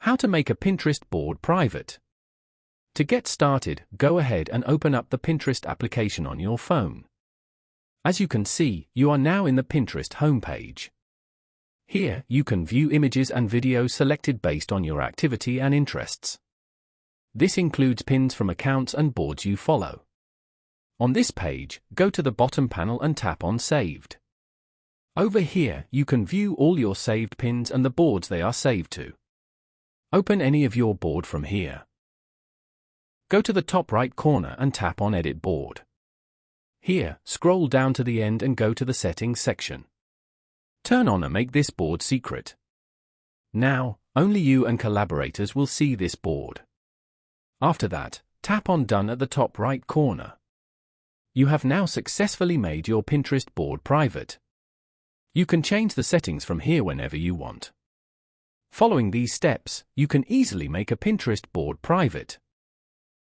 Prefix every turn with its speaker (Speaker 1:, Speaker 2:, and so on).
Speaker 1: How to make a Pinterest board private. To get started, go ahead and open up the Pinterest application on your phone. As you can see, you are now in the Pinterest homepage. Here, you can view images and videos selected based on your activity and interests. This includes pins from accounts and boards you follow. On this page, go to the bottom panel and tap on Saved. Over here, you can view all your saved pins and the boards they are saved to. Open any of your board from here. Go to the top right corner and tap on Edit Board. Here, scroll down to the end and go to the Settings section. Turn on and make this board secret. Now, only you and collaborators will see this board. After that, tap on Done at the top right corner. You have now successfully made your Pinterest board private. You can change the settings from here whenever you want. Following these steps, you can easily make a Pinterest board private.